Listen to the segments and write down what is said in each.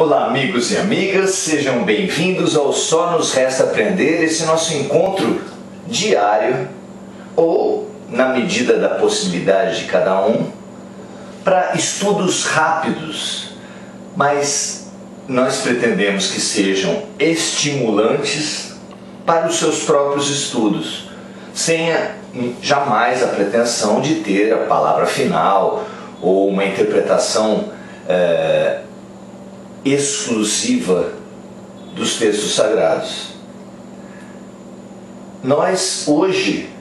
Olá, amigos e amigas, sejam bem-vindos ao Só Nos Resta Aprender, esse nosso encontro diário, ou na medida da possibilidade de cada um, para estudos rápidos, mas nós pretendemos que sejam estimulantes para os seus próprios estudos, sem jamais a pretensão de ter a palavra final ou uma interpretação exclusiva dos textos sagrados. Nós hoje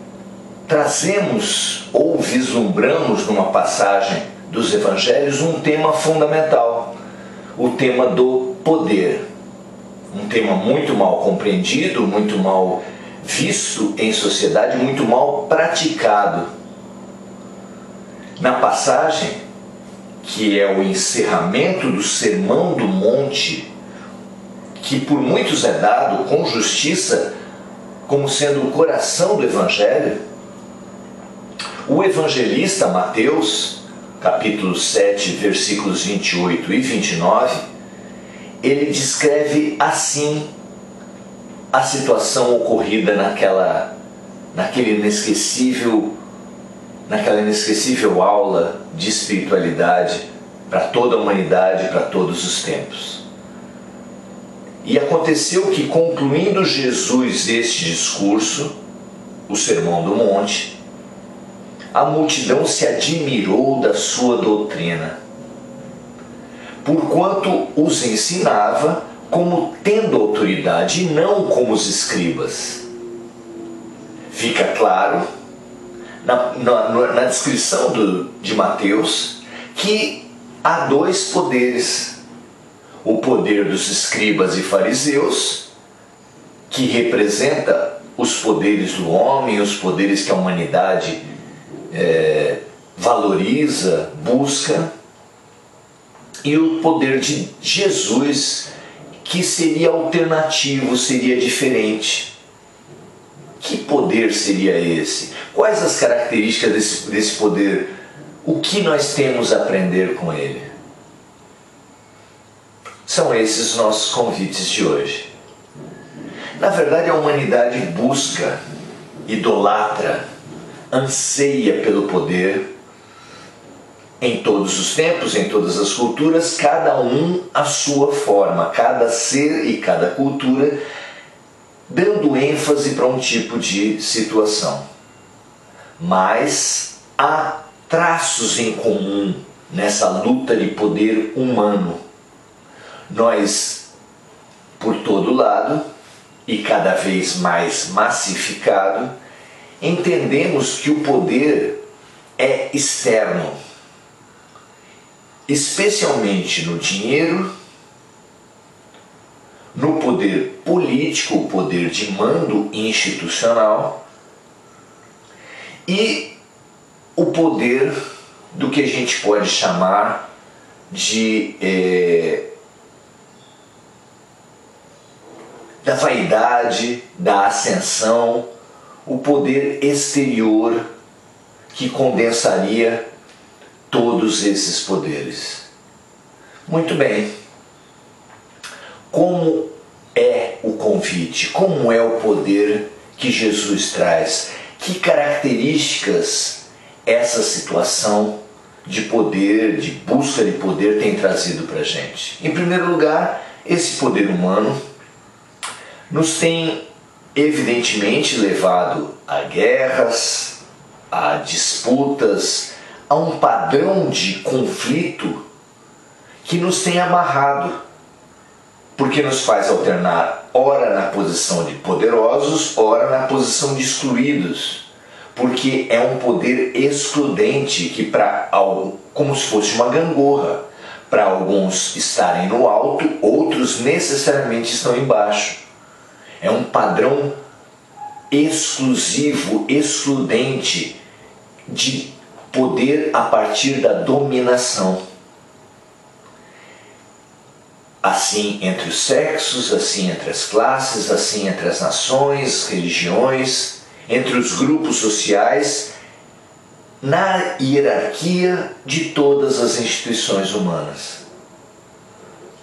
trazemos ou vislumbramos numa passagem dos evangelhos um tema fundamental, o tema do poder. Um tema muito mal compreendido, muito mal visto em sociedade, muito mal praticado. Na passagem, que é o encerramento do Sermão do Monte, que por muitos é dado com justiça como sendo o coração do Evangelho, o evangelista Mateus, capítulo 7, versículos 28 e 29, ele descreve assim a situação ocorrida naquela inesquecível aula de espiritualidade para toda a humanidade, para todos os tempos. E aconteceu que, concluindo Jesus este discurso, o Sermão do Monte, a multidão se admirou da sua doutrina, porquanto os ensinava como tendo autoridade e não como os escribas. Fica claro na descrição de Mateus que há dois poderes: o poder dos escribas e fariseus, que representa os poderes do homem, os poderes que a humanidade valoriza, busca, e o poder de Jesus, que seria alternativo, seria diferente. Que poder seria esse? Quais as características desse poder? O que nós temos a aprender com ele? São esses nossos convites de hoje. Na verdade, a humanidade busca, idolatra, anseia pelo poder em todos os tempos, em todas as culturas, cada um à sua forma, cada ser e cada cultura dando ênfase para um tipo de situação. Mas há traços em comum nessa luta de poder humano. Nós, por todo lado, e cada vez mais massificado, entendemos que o poder é externo, especialmente no dinheiro, no poder político, o poder de mando institucional, e o poder do que a gente pode chamar de da vaidade, da ascensão, o poder exterior que condensaria todos esses poderes. Muito bem. Como é o convite? Como é o poder que Jesus traz? Que características essa situação de poder, de busca de poder tem trazido para a gente? Em primeiro lugar, esse poder humano nos tem evidentemente levado a guerras, a disputas, a um padrão de conflito que nos tem amarrado, porque nos faz alternar ora na posição de poderosos, ora na posição de excluídos, porque é um poder excludente que como se fosse uma gangorra, para alguns estarem no alto, outros necessariamente estão embaixo. É um padrão exclusivo, excludente de poder a partir da dominação. Assim entre os sexos, assim entre as classes, assim entre as nações, religiões, entre os grupos sociais, na hierarquia de todas as instituições humanas.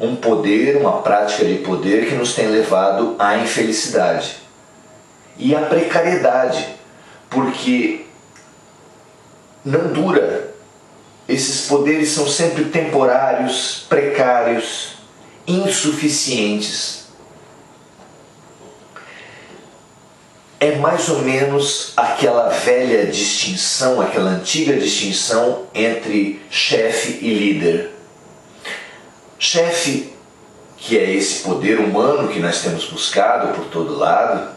um poder, uma prática de poder que nos tem levado à infelicidade e à precariedade, porque não dura. Esses poderes são sempre temporários, precários, insuficientes. É mais ou menos aquela velha distinção, aquela antiga distinção entre chefe e líder. Chefe, que é esse poder humano que nós temos buscado por todo lado,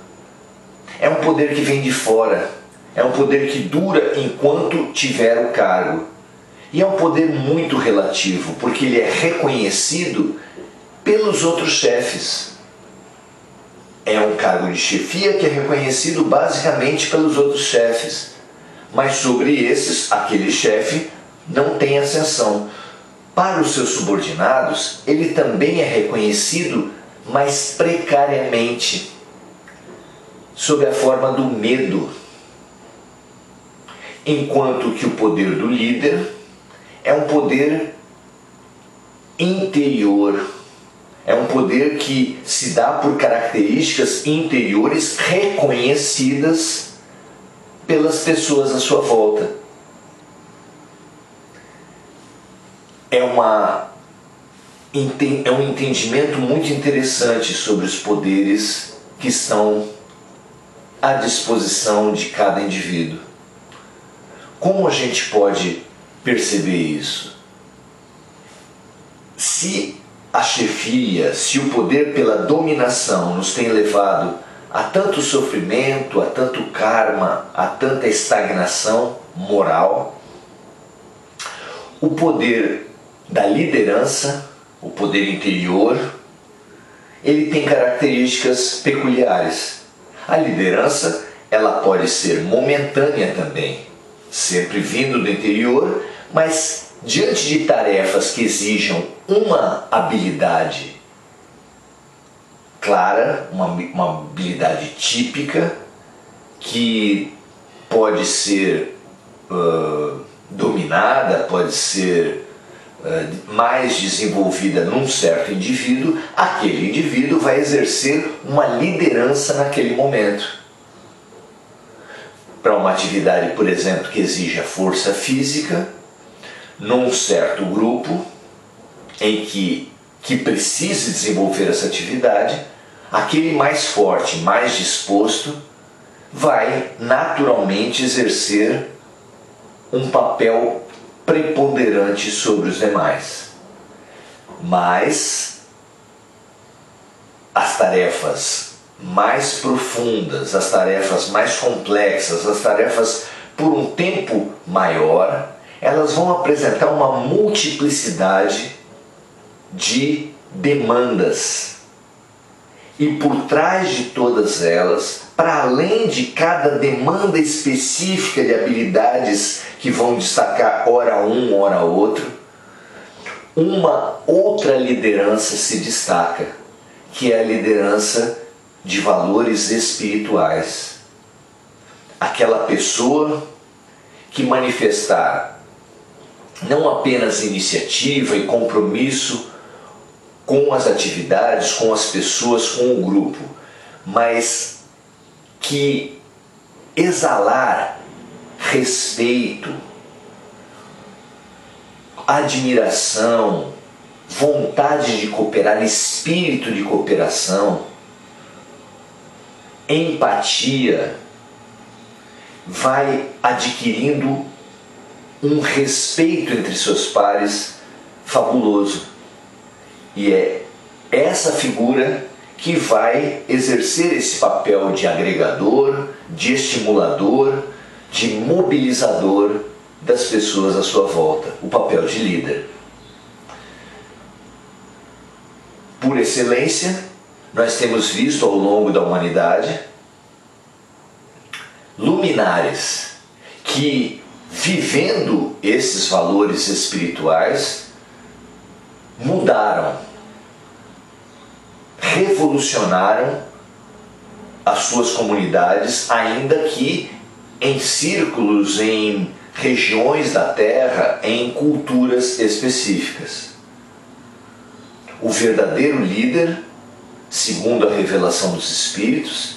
é um poder que vem de fora, é um poder que dura enquanto tiver o cargo. E é um poder muito relativo, porque ele é reconhecido pelos outros chefes. É um cargo de chefia que é reconhecido basicamente pelos outros chefes. Mas sobre esses, aquele chefe não tem ascensão. Para os seus subordinados, ele também é reconhecido, mas precariamente, sob a forma do medo. Enquanto que o poder do líder é um poder interior, é um poder que se dá por características interiores reconhecidas pelas pessoas à sua volta. É um entendimento muito interessante sobre os poderes que estão à disposição de cada indivíduo. Como a gente pode perceber isso? Se a chefia, se o poder pela dominação nos tem levado a tanto sofrimento, a tanto karma, a tanta estagnação moral, o poder da liderança, o poder interior, ele tem características peculiares. A liderança, ela pode ser momentânea também, sempre vindo do interior, mas diante de tarefas que exijam uma habilidade clara, uma habilidade típica, que pode ser dominada, pode ser mais desenvolvida num certo indivíduo, aquele indivíduo vai exercer uma liderança naquele momento. Para uma atividade, por exemplo, que exija força física, num certo grupo em que precise desenvolver essa atividade, aquele mais forte, mais disposto, vai naturalmente exercer um papel preponderante sobre os demais. Mas as tarefas mais profundas, as tarefas mais complexas, as tarefas por um tempo maior, elas vão apresentar uma multiplicidade de demandas. E por trás de todas elas, para além de cada demanda específica de habilidades que vão destacar ora um, ora outro, uma outra liderança se destaca, que é a liderança de valores espirituais. Aquela pessoa que manifestar não apenas iniciativa e compromisso com as atividades, com as pessoas, com o grupo, mas que exalar respeito, admiração, vontade de cooperar, espírito de cooperação, empatia, vai adquirindo um respeito entre seus pares fabuloso. E é essa figura que vai exercer esse papel de agregador, de estimulador, de mobilizador das pessoas à sua volta, o papel de líder. Por excelência, nós temos visto ao longo da humanidade luminares que, vivendo esses valores espirituais, mudaram, revolucionaram as suas comunidades, ainda que em círculos, em regiões da Terra, em culturas específicas. o verdadeiro líder, segundo a revelação dos Espíritos.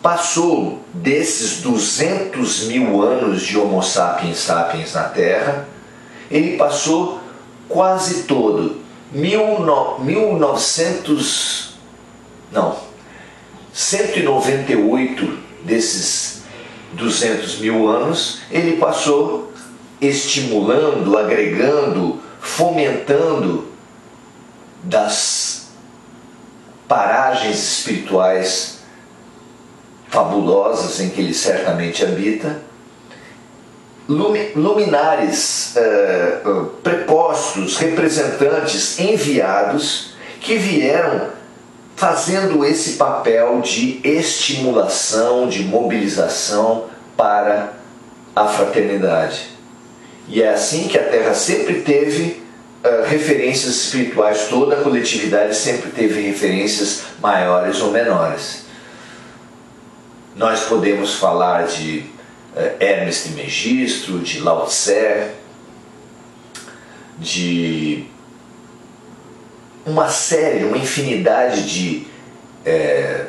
Passou desses 200.000 anos de Homo sapiens sapiens na Terra, ele passou quase todo, 198 desses 200.000 anos, ele passou estimulando, agregando, fomentando das paragens espirituais fabulosas em que ele certamente habita, luminares prepostos, representantes, enviados, que vieram fazendo esse papel de estimulação, de mobilização para a fraternidade. E é assim que a Terra sempre teve referências espirituais, toda a coletividade sempre teve referências maiores ou menores. Nós podemos falar de Hermes Trismegisto, de Lao Tse, de uma série, uma infinidade de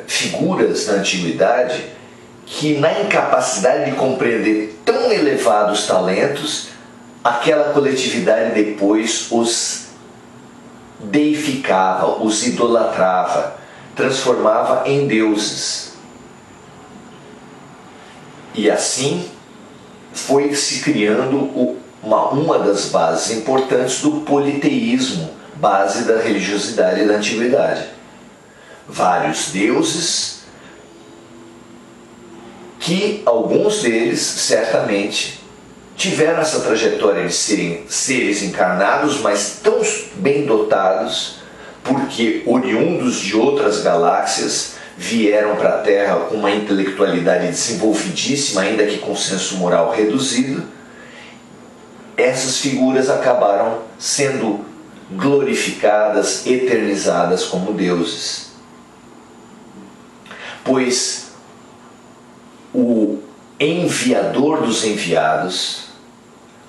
figuras da antiguidade que, na incapacidade de compreender tão elevados talentos, aquela coletividade depois os deificava, os idolatrava, transformava em deuses. E assim foi se criando uma das bases importantes do politeísmo, base da religiosidade da antiguidade. Vários deuses, que alguns deles certamente tiveram essa trajetória de serem seres encarnados, mas tão bem dotados, porque oriundos de outras galáxias, vieram para a Terra com uma intelectualidade desenvolvidíssima, ainda que com senso moral reduzido. Essas figuras acabaram sendo glorificadas, eternizadas como deuses. Pois o enviador dos enviados,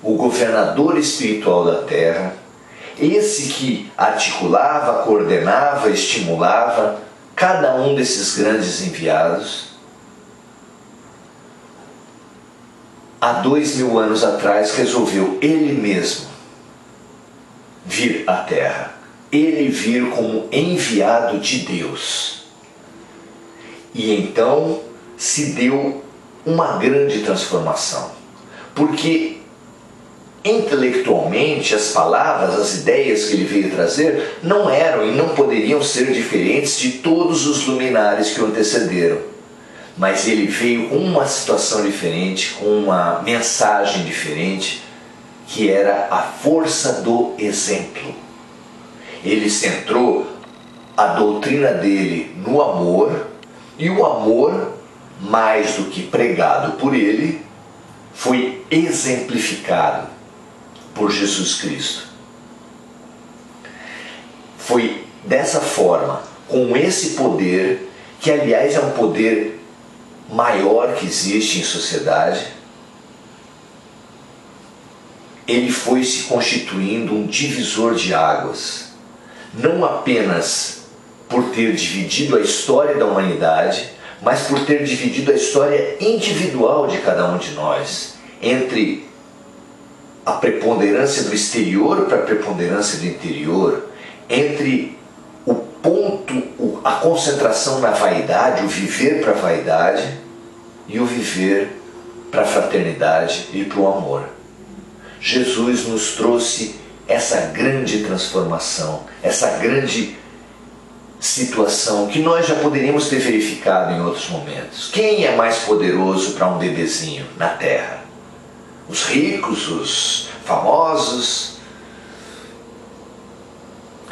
o governador espiritual da Terra, esse que articulava, coordenava, estimulava cada um desses grandes enviados, há 2.000 anos atrás resolveu ele mesmo vir à Terra, ele vir como enviado de Deus. E então se deu uma grande transformação, porque intelectualmente as palavras, as ideias que ele veio trazer não eram e não poderiam ser diferentes de todos os luminares que o antecederam, mas ele veio com uma situação diferente, com uma mensagem diferente, que era a força do exemplo. Ele centrou a doutrina dele no amor, e o amor, mais do que pregado por ele, foi exemplificado por Jesus Cristo. Foi dessa forma, com esse poder, que aliás é um poder maior que existe em sociedade, ele foi se constituindo um divisor de águas, não apenas por ter dividido a história da humanidade, mas por ter dividido a história individual de cada um de nós, entre a preponderância do exterior para a preponderância do interior, entre o ponto, a concentração na vaidade, o viver para a vaidade e o viver para a fraternidade e para o amor. Jesus nos trouxe essa grande transformação, essa grande situação que nós já poderíamos ter verificado em outros momentos. Quem é mais poderoso para um bebezinho na Terra? Os ricos, os famosos,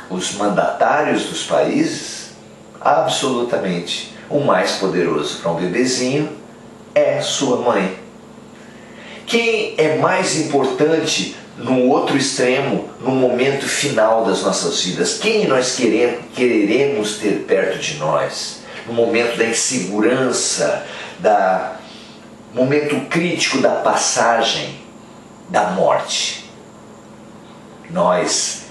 os mandatários dos países? Absolutamente. O mais poderoso para um bebezinho é sua mãe. Quem é mais importante no outro extremo, no momento final das nossas vidas? Quem nós quereremos ter perto de nós? No momento da insegurança, momento crítico da passagem da morte. Nós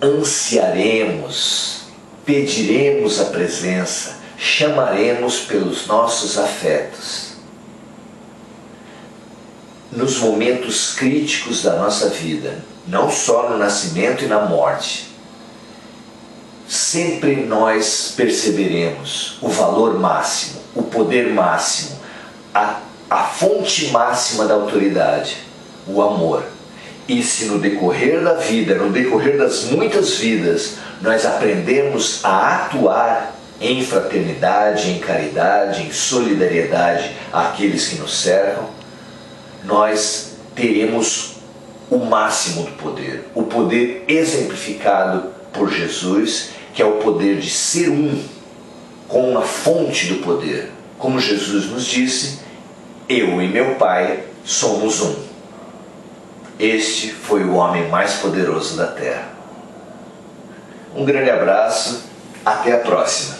ansiaremos, pediremos a presença, chamaremos pelos nossos afetos. Nos momentos críticos da nossa vida, não só no nascimento e na morte, sempre nós perceberemos o valor máximo, o poder máximo, a fonte máxima da autoridade, o amor. E se no decorrer da vida, no decorrer das muitas vidas, nós aprendemos a atuar em fraternidade, em caridade, em solidariedade àqueles que nos cercam, nós teremos o máximo do poder, o poder exemplificado por Jesus, que é o poder de ser um com a fonte do poder. Como Jesus nos disse, eu e meu Pai somos um. Este foi o homem mais poderoso da terra. Um grande abraço, até a próxima.